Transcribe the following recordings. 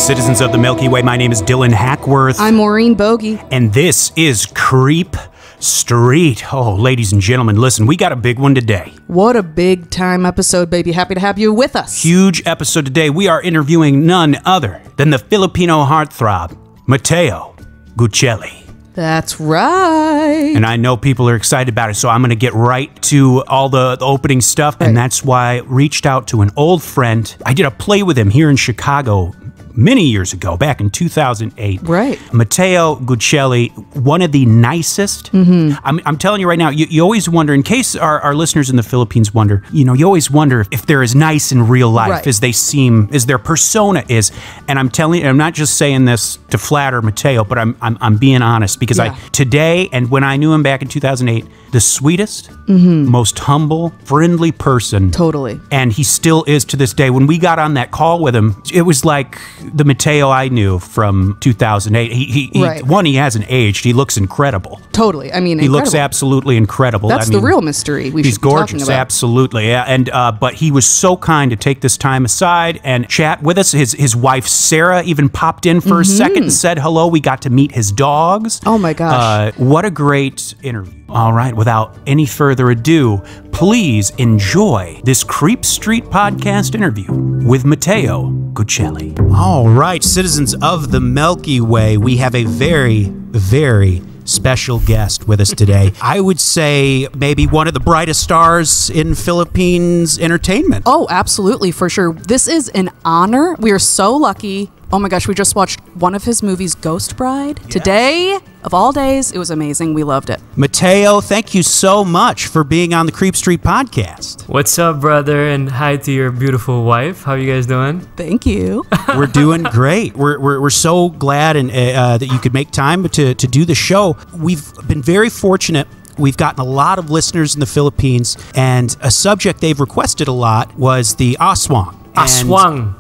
citizens of the Milky Way. My name is Dylan Hackworth. I'm Maureen Bogey. And this is Creep Street. Oh, ladies and gentlemen, listen, we got a big one today. What a big time episode, baby. Happy to have you with us. Huge episode today. We are interviewing none other than the Filipino heartthrob, Matteo Guidicelli. That's right. And I know people are excited about it, so I'm going to get right to all the opening stuff. Right. And that's why I reached out to an old friend. I did a play with him here in Chicago many years ago, back in 2008. Right. Matteo Guidicelli, one of the nicest. I'm telling you right now, you always wonder, in case our listeners in the Philippines wonder, you always wonder if they're as nice in real life as they seem, as their persona is. And I'm telling you, I'm not just saying this to flatter Matteo, but I'm being honest, because today, and when I knew him back in 2008, the sweetest, most humble, friendly person. Totally. And he still is to this day. When we got on that call with him, it was like the Matteo I knew from 2008. He hasn't aged. He looks incredible. Totally. I mean, he looks absolutely incredible. That's the real mystery we should be talking about. Absolutely. Yeah. And but he was so kind to take this time aside and chat with us. His wife Sarah even popped in for a second and said hello. We got to meet his dogs. Oh my gosh. What a great interview. All right, without any further ado, please enjoy this Creep Street podcast interview with Matteo Guidicelli. All right, citizens of the Milky Way, we have a very, very special guest with us today. I would say maybe one of the brightest stars in Philippines entertainment. Oh, absolutely, for sure. This is an honor. We are so lucky. Oh my gosh, we just watched one of his movies, Ghost Bride. Yes. Today, of all days, it was amazing. We loved it. Matteo, thank you so much for being on the Creep Street podcast. What's up, brother? And hi to your beautiful wife. How are you guys doing? Thank you. We're doing great. We're so glad that you could make time to do the show. We've been very fortunate. We've gotten a lot of listeners in the Philippines, and a subject they've requested a lot was the aswang. Aswang,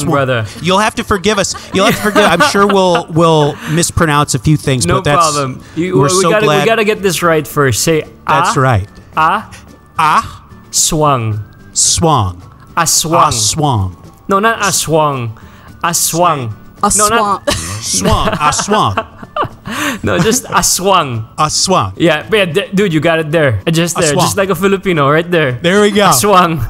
brother. You'll have to forgive us. I'm sure we'll mispronounce a few things. No but that's, problem. We gotta get this right first. Say that's right. Swang. Swang. Aswang. Aswang. No, not aswang. Aswang. Aswang. No, not swang. Aswang. No, just aswang. Aswang. Yeah, dude, you got it there. Just there, just like a Filipino, right there. There we go. Aswang.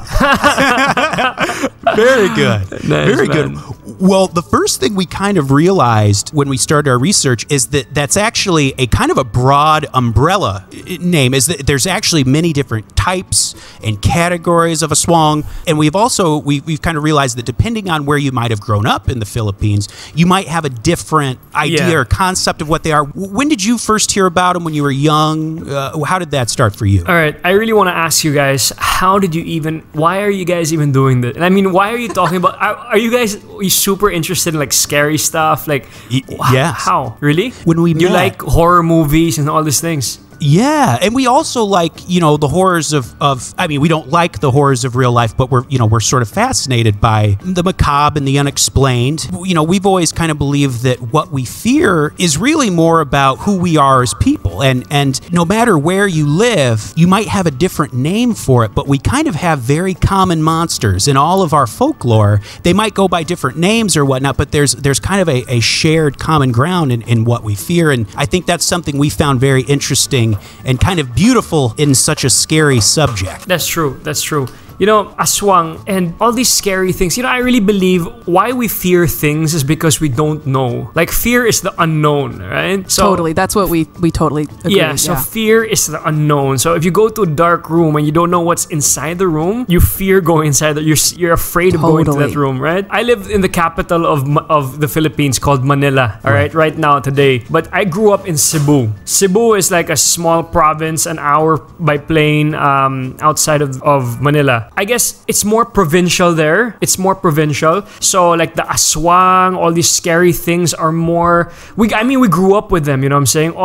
Very good. Nice, very man. good. Well, the first thing we kind of realized when we started our research is that that's actually a kind of a broad umbrella name, is that there's actually many different types and categories of aswang. And we've kind of realized that depending on where you might have grown up in the Philippines, you might have a different idea or concept of what they are. When did you first hear about them? When you were young? How did that start for you? All right, I really want to ask you guys, why are you guys even doing this? And I mean, why are you talking about, are you super interested in like scary stuff? Like, yes. How? Really? When we met. You like horror movies and all these things? Yeah, and we also like, the horrors of I mean, we don't like the horrors of real life, but we're sort of fascinated by the macabre and the unexplained. We've always kind of believed that what we fear is really more about who we are as people. And no matter where you live, you might have a different name for it, but we kind of have very common monsters in all of our folklore. They might go by different names or whatnot, but there's kind of a shared common ground in what we fear. And I think that's something we found very interesting and kind of beautiful in such a scary subject. That's true. Aswang and all these scary things. I really believe why we fear things is because we don't know. Like, fear is the unknown, right? So, totally. That's what we totally agree. Yeah, so fear is the unknown. So if you go to a dark room and you don't know what's inside the room, you fear going inside. You're afraid of going to that room, right? I live in the capital of the Philippines called Manila, all right now, today. But I grew up in Cebu. Cebu is like a small province, an hour by plane outside of Manila. I guess it's more provincial there. So like the aswang, all these scary things are more. We grew up with them. You know what I'm saying?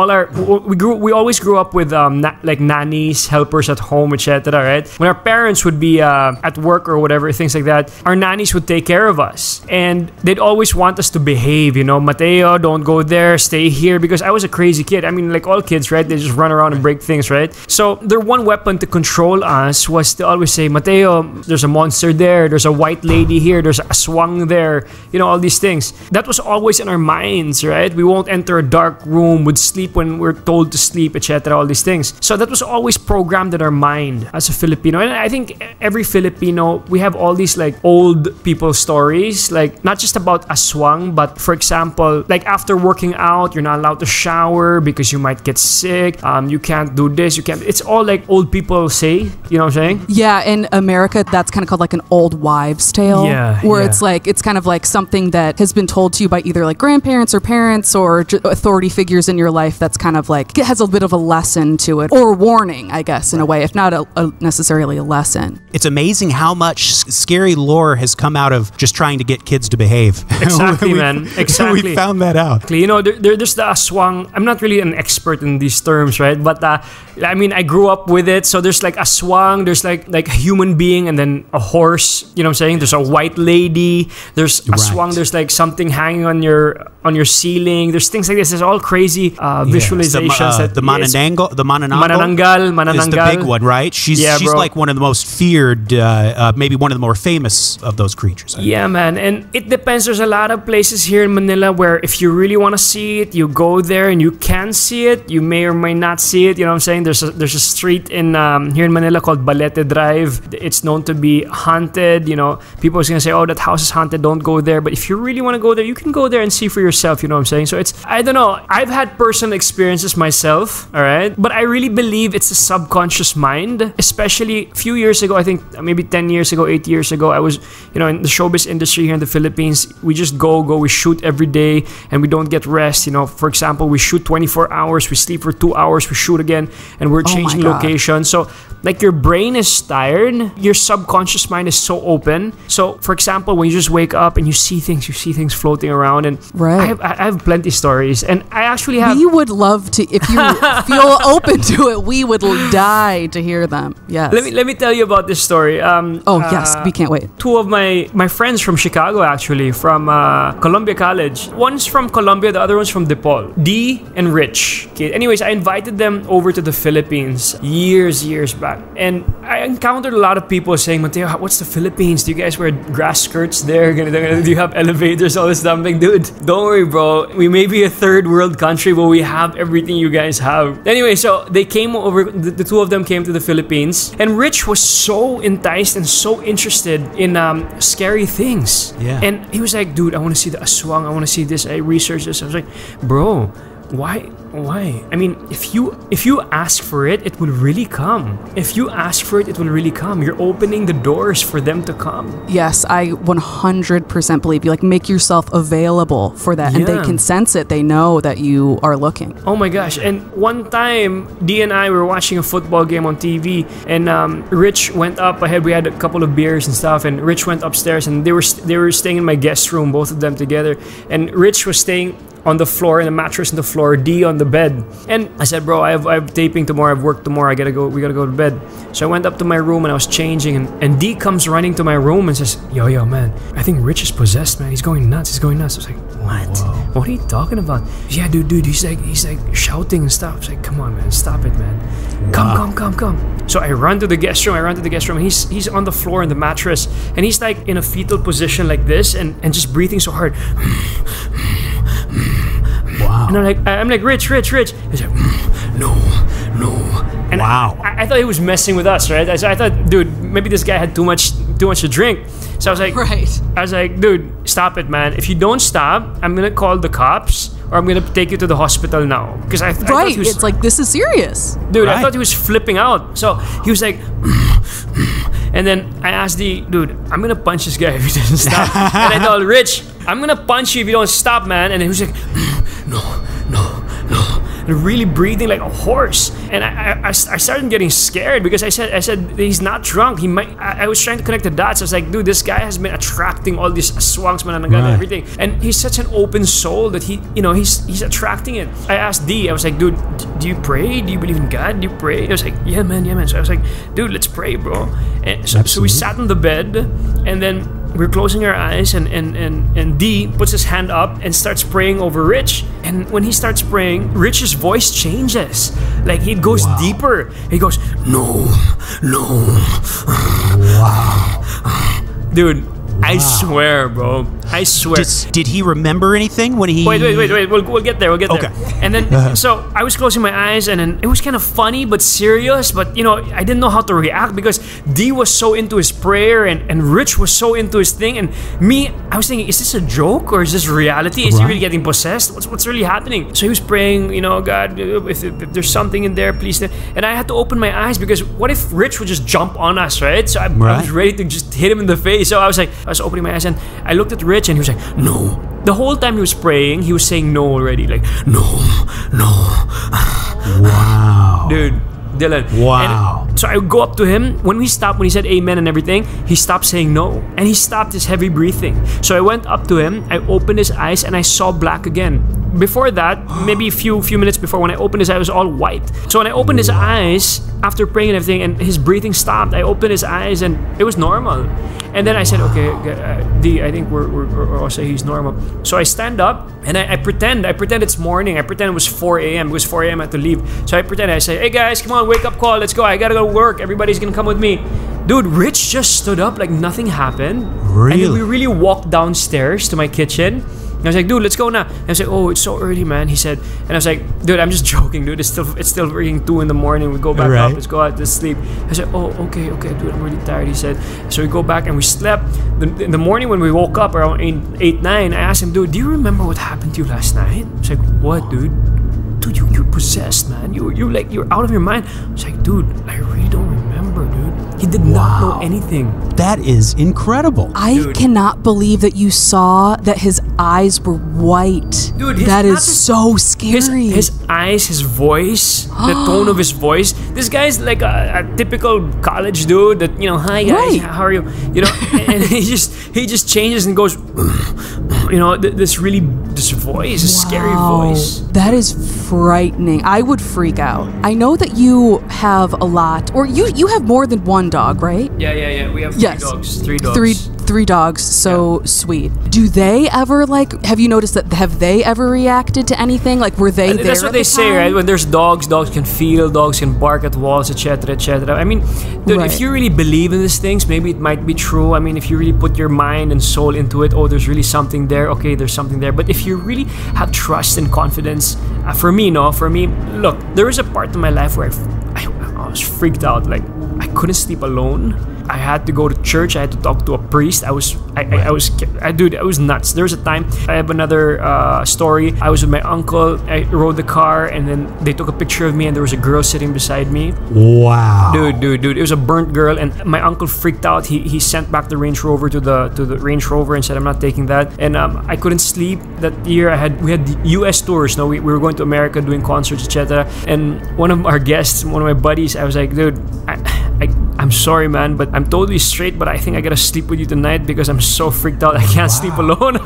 We always grew up with like nannies, helpers at home, etc. Right? When our parents would be at work or whatever, things like that, our nannies would take care of us, and they'd always want us to behave. Matteo, don't go there, stay here, because I was a crazy kid. I mean, like all kids, right? They just run around and break things, right? So their one weapon to control us was to always say, Matteo, Mateo, there's a monster there, there's a white lady here, there's a aswang there, you know, all these things. That was always in our minds, right? We won't enter a dark room, would sleep when we're told to sleep, etc., all these things. So that was always programmed in our mind as a Filipino. And I think every Filipino, we have all these like old people stories, like not just about aswang, but for example, like after working out, you're not allowed to shower because you might get sick. You can't do this, you can't. It's all like old people say, you know what I'm saying? Yeah, in America, that's kind of called like an old wives' tale. Yeah, where yeah. it's like, it's kind of like something that has been told to you by either like grandparents or parents or authority figures in your life that's kind of like, it has a bit of a lesson to it, or warning, I guess, in a way, if not necessarily a lesson. It's amazing how much scary lore has come out of just trying to get kids to behave. Exactly, man. Exactly. We found that out. You know, there's the aswang. I'm not really an expert in these terms, right? But I mean, I grew up with it. So there's like aswang, there's like a human being, and then a horse. You know what I'm saying? There's a white lady. There's aswang. There's like something hanging on your ceiling. There's things like this. There's all crazy visualizations. The manananggal is the big one, right? She's like one of the most feared, maybe one of the more famous of those creatures. Yeah, man. And it depends. There's a lot of places here in Manila where if you really want to see it, you go there and you can see it. You may or may not see it. You know what I'm saying? There's a street in here in Manila called Balete Drive. It's known to be haunted. You know, people are gonna say, "Oh, that house is haunted. Don't go there." But if you really want to go there, you can go there and see for yourself. You know what I'm saying? So I don't know. I've had personal experiences myself. All right, but I really believe it's a subconscious mind. Especially a few years ago, I think maybe 10 years ago, 8 years ago, I was, you know, in the showbiz industry here in the Philippines. We just go, we shoot every day, and we don't get rest. You know, for example, we shoot 24 hours, we sleep for 2 hours, we shoot again, and we're changing location. So like your brain is tired, your subconscious mind is so open. So for example, when you just wake up and you see things floating around, and I have plenty stories, and I actually have. We would love to, if you feel open to it, we would die to hear them. Yes. Let me tell you about this story. Yes, we can't wait. Two of my friends from Chicago, actually, from Columbia College. One's from Columbia, the other one's from DePaul. D and Rich. Okay. Anyways, I invited them over to the Philippines years back. And I encountered a lot of people saying, "Matteo, what's the Philippines? Do you guys wear grass skirts there? Do you have elevators, all this stuff?" I'm like, dude, don't worry, bro. We may be a third world country, but we have everything you guys have. Anyway, so they came over, the two of them came to the Philippines. And Rich was so enticed and so interested in scary things. Yeah. And he was like, dude, I want to see the aswang. I want to see this. I researched this. I was like, bro, why? I mean, if you ask for it, it will really come. If you ask for it, it will really come. You're opening the doors for them to come. Yes, I 100% believe you. Like, make yourself available for that, and they can sense it. They know that you are looking. Oh my gosh! And one time, D and I were watching a football game on TV, and Rich went up ahead. We had a couple of beers and stuff, and Rich went upstairs, and they were staying in my guest room, both of them together. And Rich was staying on the floor, in the mattress on the floor, D on the bed. And I said, bro, I have taping tomorrow, I have work tomorrow, we gotta go to bed. So I went up to my room and I was changing, and D comes running to my room and says, yo man, I think Rich is possessed, man. He's going nuts. I was like, what? Whoa. What are you talking about? Yeah, dude, he's like shouting and stuff. I was like, come on, man, stop it, man. Come. So I run to the guest room, and he's on the floor in the mattress, and he's like in a fetal position like this, and just breathing so hard. Wow. And I'm like, Rich. He's like, no. And wow. I thought he was messing with us, right? I thought, dude, maybe this guy had too much to drink. So I was like, dude, stop it, man. If you don't stop, I'm gonna call the cops, or I'm gonna take you to the hospital now. Because I thought he was, it's like, this is serious, dude. Right. I thought he was flipping out. So he was like, and then I asked dude, I'm gonna punch this guy if he doesn't stop. And I told Rich, I'm gonna punch you if you don't stop, man. And he was like, no. And really breathing like a horse. And I started getting scared because I said he's not drunk. He might. I was trying to connect the dots. I was like, dude, this guy has been attracting all these aswangs, manananggal, and everything. And he's such an open soul that he's attracting it. I asked D, I was like, dude, do you pray? Do you believe in God? Do you pray? He was like, yeah, man. So I was like, dude, let's pray, bro. And so we sat on the bed, and then we're closing our eyes, and D puts his hand up and starts praying over Rich. And when he starts praying, Rich's voice changes. Like, he goes deeper. He goes, no. Wow. Dude, I swear, bro. I swear. Did he remember anything when he... Wait. We'll get there. Okay. And then, so I was closing my eyes, and then it was kind of funny but serious. But, you know, I didn't know how to react because D was so into his prayer, and Rich was so into his thing. And me, I was thinking, is this a joke or is this reality? Is he really getting possessed? What's really happening? So he was praying, you know, God, if there's something in there, please. And I had to open my eyes because what if Rich would just jump on us, right? So I was ready to just hit him in the face. So I was opening my eyes, and I looked at Rich, and he was like, no. The whole time he was praying, he was saying no already. Like, no. Wow. Dude, Dylan. Wow. And so I go up to him. When he stopped, amen and everything, he stopped saying no. And he stopped his heavy breathing. So I went up to him, I opened his eyes, and I saw black again. Before that, maybe a few minutes before, when I opened his eyes, it was all white. So when I opened his eyes, after praying and everything, and his breathing stopped, I opened his eyes, and it was normal. And then I said, okay, D, I think we're also he's normal. So I stand up, and I pretend it's morning. I pretend it was 4 a.m. It was 4 a.m. I had to leave. So I say, hey guys, come on, wake up call, let's go. I gotta go to work. Everybody's gonna come with me. Dude, Rich just stood up like nothing happened. Really? And then we really walked downstairs to my kitchen. And I was like, dude, let's go now. And I was like, oh, it's so early, man. He said, and I was like, dude, I'm just joking, dude. It's still freaking 2 in the morning. We go back up. Let's go out to sleep. I said, oh, okay, dude, I'm really tired. He said, so we go back and we slept. In the morning when we woke up around 8, 9, I asked him, dude, do you remember what happened to you last night? I was like, what, dude? Dude, you're possessed, man. You're out of your mind. I was like, dude, I really don't remember, dude. He did not know anything. That is incredible. I cannot believe that you saw that his eyes were white. Dude, that is so scary. His eyes, his voice, the tone of his voice. This guy's like a typical college dude that, you know, hi guys, how are you? You know, and he just changes and goes, you know, this voice, a scary voice. That is frightening. I would freak out. I know that you have a lot, or you have more than one dog, right? Yeah. We have three dogs. Three dogs. So sweet. Do they ever have you noticed that, have they ever reacted to anything? Like, were they there? That's what they say, right? When there's dogs can feel, dogs can bark at walls, etc. I mean, dude, if you really believe in these things, maybe it might be true. I mean, if you really put your mind and soul into it, oh, there's really something there. Okay, there's something there. But if you really have trust and confidence, for me, look, there was a part of my life where I was freaked out. Like, I couldn't sleep alone. I had to go to church. I had to talk to a priest. Dude, it was nuts. There was a time, I have another story. I was with my uncle. I rode the car, and then they took a picture of me, and there was a girl sitting beside me. Wow. Dude, it was a burnt girl, and my uncle freaked out. He sent back the Range Rover to the Range Rover and said, I'm not taking that. And I couldn't sleep that year. We had US tours. No, we were going to America doing concerts, etc. And one of our guests, one of my buddies, I was like, dude, I'm sorry, man, but I'm totally straight, but I think I gotta sleep with you tonight because I'm so freaked out. I can't sleep alone.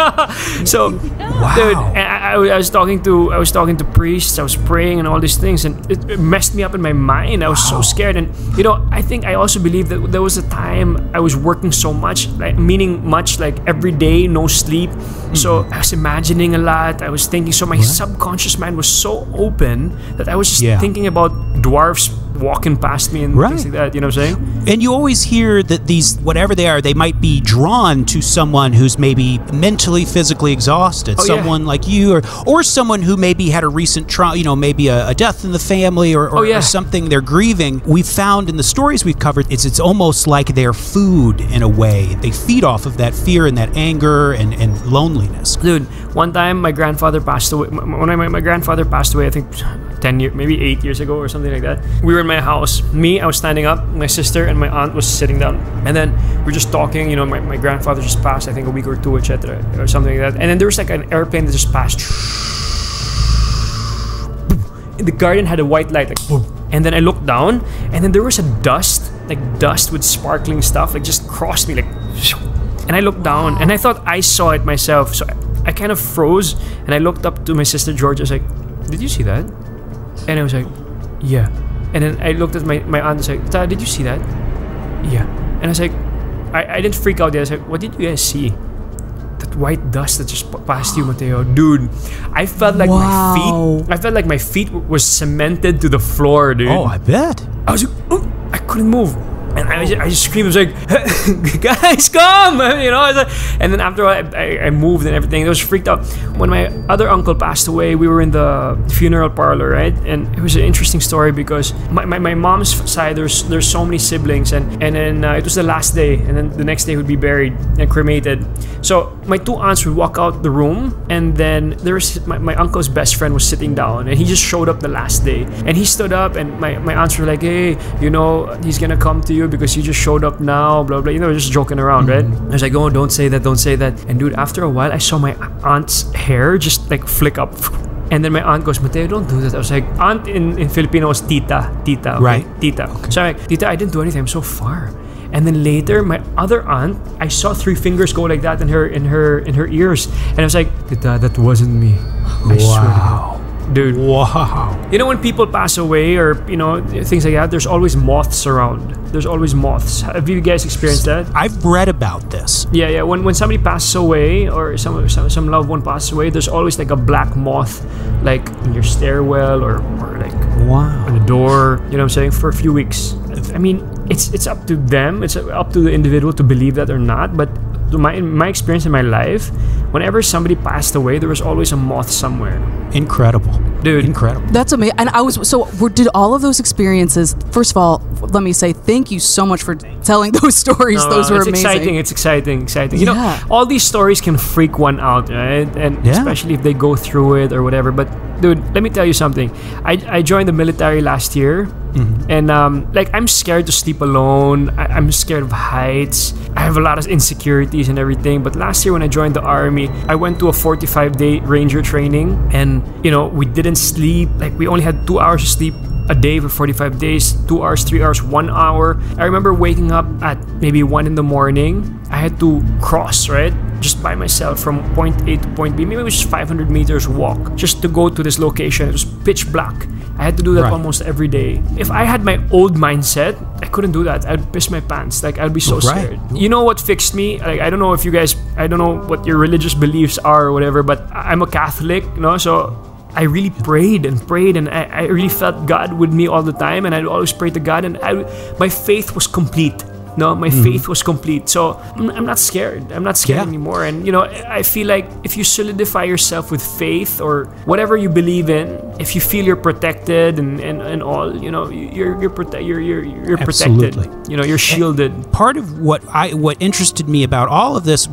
So, dude, I was talking to priests. I was praying and all these things, and it messed me up in my mind. I was so scared, and you know, I think I also believe that there was a time I was working so much, like every day, no sleep. So I was imagining a lot. I was thinking. So my subconscious mind was so open that I was just thinking about dwarfs walking past me and things like that, you know what I'm saying? And you always hear that these, whatever they are, they might be drawn to someone who's maybe mentally, physically exhausted. Someone like you, or someone who maybe had a recent trauma, you know, maybe a death in the family or something they're grieving. We've found in the stories we've covered, it's almost like they're food in a way. They feed off of that fear and that anger and loneliness. Dude, one time my grandfather passed away. When my grandfather passed away, I think 10 years, maybe 8 years ago or something like that. We were in my house. I was standing up, my sister and my aunt was sitting down. And then we're just talking, you know, my grandfather just passed, I think a week or two, etc. or something like that. And then there was like an airplane that just passed. The garden had a white light, like boom. And then I looked down, and then there was a dust with sparkling stuff, like just crossed me, like. And I looked down, and I thought I saw it myself. So I kind of froze, and I looked up to my sister George. I was like, "Did you see that?" And I was like, "Yeah." And then I looked at my aunt and was like, "Dad, did you see that?" "Yeah." And I was like, I didn't freak out yet. I was like, "What did you guys see?" "That white dust that just passed you, Matteo." Dude, I felt like my feet was cemented to the floor, dude. Oh, I bet. I was like, oh, I couldn't move. And I just screamed. I was like, guys, come! You know. And then after I moved and everything, I was freaked out. When my other uncle passed away, we were in the funeral parlor, right? And it was an interesting story because my mom's side, there's so many siblings, and then it was the last day, and then the next day would be buried and cremated. So my two aunts would walk out the room, and then there was my uncle's best friend was sitting down, and he just showed up the last day, and he stood up, and my aunts were like, hey, you know, he's gonna come to you because he just showed up now, blah blah, you know, just joking around, right? I was like, oh, don't say that, and dude, after a while I saw my aunt's hair just like flick up. And then my aunt goes, Matteo, don't do that. I was like, aunt in Filipino was tita, okay? Right. Tita. Okay. So I'm like, tita, I didn't do anything, I'm so far. And then later, my other aunt, I saw 3 fingers go like that in her ears, and I was like, tita, that wasn't me. I swear to God. Dude. Wow. You know, when people pass away or, you know, things like that, there's always moths around. There's always moths. Have you guys experienced that? I've read about this. Yeah. When somebody passes away or some loved one passes away, there's always like a black moth, like in your stairwell or like on the door. You know what I'm saying? For a few weeks. I mean, it's up to them. It's up to the individual to believe that or not. But in my experience in my life, whenever somebody passed away, there was always a moth somewhere. Incredible. Dude. Incredible. That's amazing. And did all of those experiences, first of all, let me say thank you so much for telling those stories. Those were amazing. It's exciting. You know, all these stories can freak one out, right? And especially if they go through it or whatever. But dude, let me tell you something. I joined the military last year. And like, I'm scared to sleep alone. I'm scared of heights. I have a lot of insecurities and everything. But last year when I joined the army, I went to a 45-day ranger training, and you know, we didn't sleep. Like, we only had 2 hours of sleep a day for 45 days, 2 hours, 3 hours, 1 hour. I remember waking up at maybe 1 in the morning. I had to cross, right? Just by myself from point A to point B. Maybe it was just 500 meters walk just to go to this location. It was pitch black. I had to do that almost every day. If I had my old mindset, I couldn't do that. I'd piss my pants. Like, I'd be so scared. You know what fixed me? Like, I don't know if you guys, I don't know what your religious beliefs are or whatever, but I'm a Catholic, you know, so I really prayed, and I really felt God with me all the time, and I'd always pray to God, and my faith was complete. No, my faith was complete. So I'm not scared. I'm not scared anymore. And you know, I feel like if you solidify yourself with faith or whatever you believe in, if you feel you're protected and all, you know, you're protected. You know, you're shielded. And part of what interested me about all of this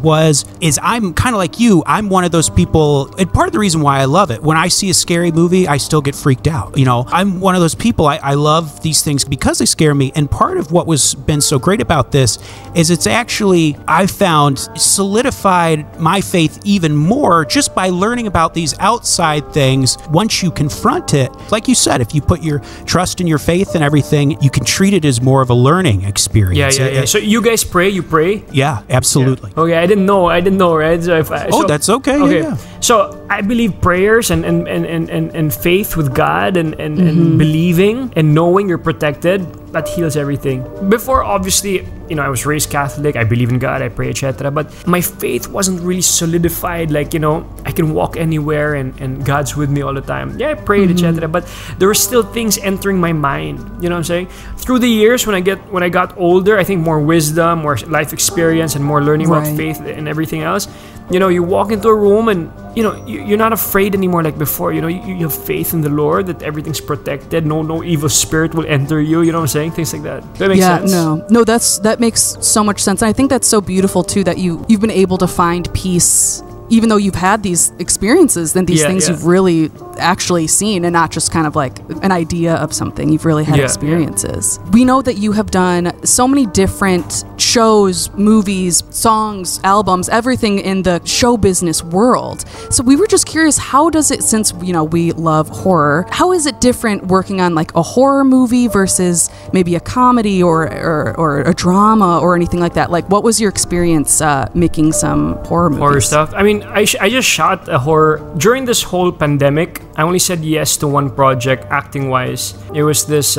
is I'm kind of like you. I'm one of those people, and part of the reason why I love it, when I see a scary movie, I still get freaked out. You know, I'm one of those people. I love these things because they scare me. And part of what was been so great about this is it's actually, I found, solidified my faith even more just by learning about these outside things. Once you confront it, like you said, if you put your trust and your faith and everything, you can treat it as more of a learning experience. Yeah. So you guys pray? You pray? Yeah, absolutely. Yeah. Okay, I didn't know, right? So that's okay. Okay. Yeah. So I believe prayers and faith with God and believing and knowing you're protected, that heals everything. Before, obviously, you know, I was raised Catholic, I believe in God, I pray, etc. But my faith wasn't really solidified, like, you know, I can walk anywhere and God's with me all the time. Yeah, I prayed, etc. But there were still things entering my mind, you know what I'm saying? Through the years, when I got older, I think more wisdom, more life experience, and more learning about faith and everything else. You know, you walk into a room and, you know, you're not afraid anymore like before. You know, you have faith in the Lord that everything's protected. No evil spirit will enter you. You know what I'm saying? Things like that. That makes sense? No, that makes so much sense. And I think that's so beautiful too, that you've been able to find peace even though you've had these experiences and these things you've really actually seen and not just kind of like an idea of something. You've really had experiences. We know that you have done so many different shows, movies, songs, albums, everything in the show business world. So we were just curious, how does it, since, you know, we love horror, how is it different working on like a horror movie versus maybe a comedy or a drama or anything like that? Like, what was your experience making some horror movies? Horror stuff? I mean, mean, I just shot a horror during this whole pandemic. I only said yes to one project, acting-wise. It was this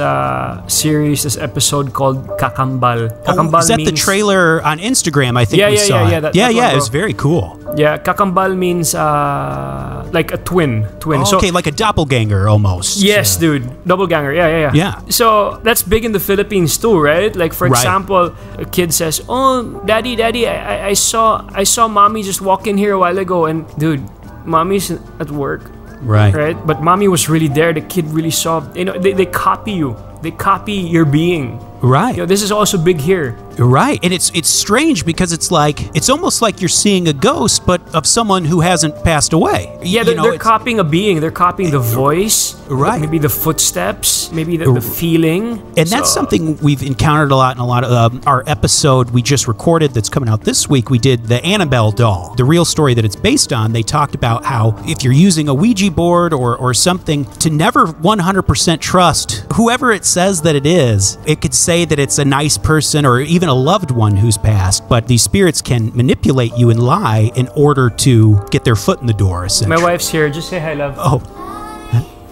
series, this episode called Kakambal. Kakambal is that the trailer on Instagram? I think we saw it. Yeah, it was very cool. Yeah, Kakambal means like a twin. Oh, so, okay, like a doppelganger almost. Yes, dude. Doppelganger. Yeah. So that's big in the Philippines too, right? Like for example, a kid says, "Oh, daddy, I saw mommy just walk in here a while ago," and dude, mommy's at work. Right. But mommy was really there. The kid really saw. They copy you. They copy your being. Right. This is also big here. Right. And it's strange because it's almost like you're seeing a ghost, but of someone who hasn't passed away. Yeah, they're copying a being. They're copying the voice. Right. Maybe the footsteps. Maybe the feeling. And that's something we've encountered a lot in a lot of our episode we just recorded that's coming out this week. We did the Annabelle doll. The real story that it's based on, they talked about how if you're using a Ouija board or something, to never 100% trust whoever it says that it is. It could say that it's a nice person or even a loved one who's passed, but these spirits can manipulate you and lie in order to get their foot in the door, essentially. My wife's here. Just say hi, love. Oh.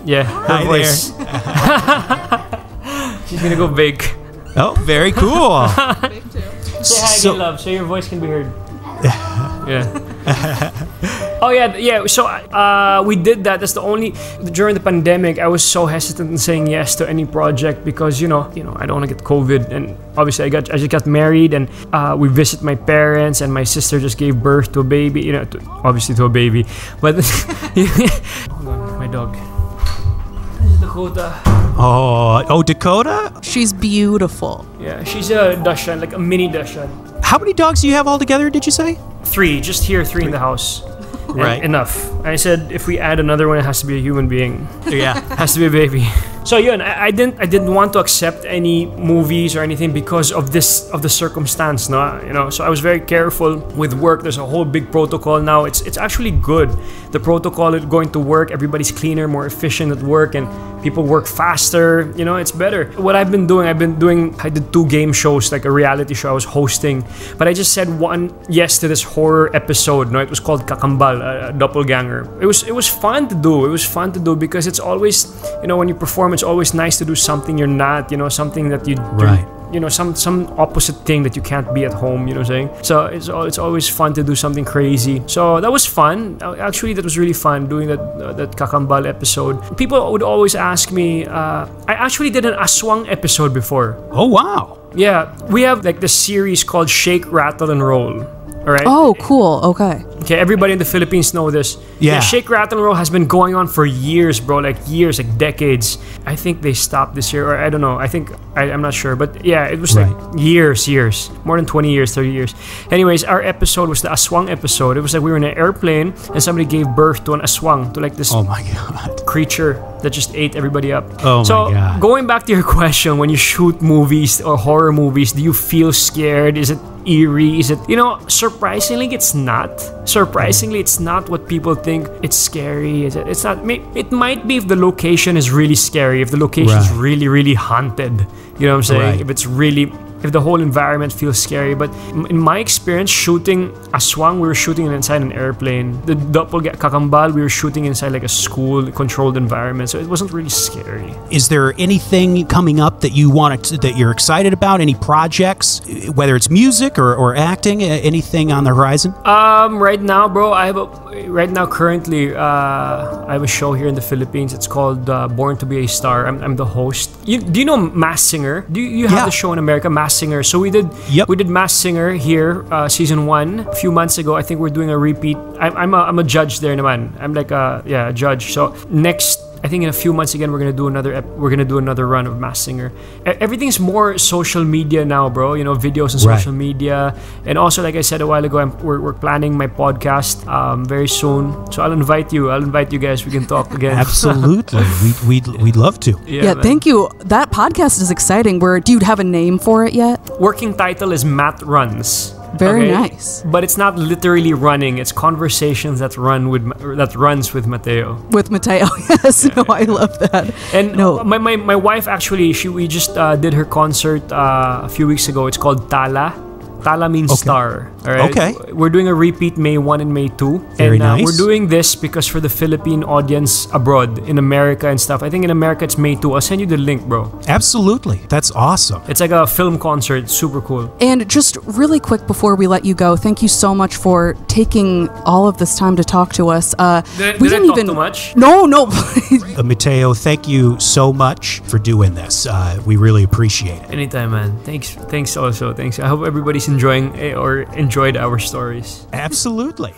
Yeah, her voice. She's gonna go big. Oh, very cool. Big too. Say hi again, love, so your voice can be heard. Oh yeah. So we did that. That's the only during the pandemic. I was so hesitant in saying yes to any project because I don't want to get COVID, and obviously I just got married, and we visit my parents, and my sister just gave birth to a baby. Obviously to a baby, but hold on, my dog. This is Dakota. Oh, Dakota? She's beautiful. Yeah, she's a Dachshund, like a mini Dachshund. How many dogs do you have altogether, did you say? 3, just here, 3 in the house. Right. Enough. I said if we add another one, it has to be a human being. Yeah. Has to be a baby. So I didn't want to accept any movies or anything because of the circumstance, no. So I was very careful with work. There's a whole big protocol now. It's actually good. The protocol is going to work. Everybody's cleaner, more efficient at work, and people work faster. It's better. What I've been doing, I did 2 game shows, like a reality show I was hosting, but I just said one yes to this horror episode. No, it was called Kakambal, a doppelganger. It was fun to do. It was fun to do because it's always, when you perform, it's always nice to do something you're not, something that you do, some opposite thing that you can't be at home, what I'm saying? So it's always fun to do something crazy. So that was fun. Actually, that was really fun doing that Kakambal episode. People would always ask me, I actually did an Aswang episode before. Oh, wow. Yeah, we have like the series called Shake, Rattle, and Roll. All right. Oh, cool. Okay, everybody in the Philippines know this. Yeah. Shake, Rattle, and Roll has been going on for years, bro. Like decades. I think they stopped this year, or I don't know. I'm not sure. But yeah, it was like years. More than 20 years, 30 years. Anyways, our episode was the Aswang episode. It was like we were in an airplane and somebody gave birth to an Aswang, to like this creature that just ate everybody up. Oh my God. Going back to your question, when you shoot movies or horror movies, do you feel scared? Is it eerie? Is it, surprisingly it's not. Surprisingly, it's not what people think. It's scary. It's not. It might be if the location is really scary, if the location is really, really haunted. You know what I'm saying? If the whole environment feels scary. But in my experience, shooting Aswang, we were shooting inside an airplane. The Kakambal, we were shooting inside like a school controlled environment. So it wasn't really scary. Is there anything coming up that that you're excited about? Any projects, whether it's music or acting, anything on the horizon? Right now, bro, currently, I have a show here in the Philippines. It's called Born to be a Star. I'm the host. Do you know Masked Singer? Do you have the show in America, Masked Singer? So we did Masked Singer here, season 1 a few months ago. I think we're doing a repeat. I'm a judge there, naman. I'm like a judge. So next, I think in a few months again, we're gonna do another run of Masked Singer. Everything's more social media now, bro. Videos on social media, and also like I said a while ago, we're planning my podcast very soon. So I'll invite you guys. We can talk again. Absolutely, we'd love to. Yeah, thank you. That podcast is exciting. Do you have a name for it yet? Working title is Matt Runs. Very nice. But it's not literally running. It's conversations that runs with Matteo. With Matteo, yes. I love that. And my wife actually, we just did her concert a few weeks ago. It's called Tala. Tala means star. All right. Okay. We're doing a repeat May 1 and May 2. Very nice. We're doing this because for the Philippine audience abroad, in America and stuff. I think in America it's May 2. I'll send you the link, bro. Absolutely. That's awesome. It's like a film concert. Super cool. And just really quick before we let you go, thank you so much for taking all of this time to talk to us. Did I talk too much? No. Matteo, thank you so much for doing this. We really appreciate it. Anytime, man. Thanks also. Thanks. I hope everybody's enjoying or enjoyed our stories. Absolutely.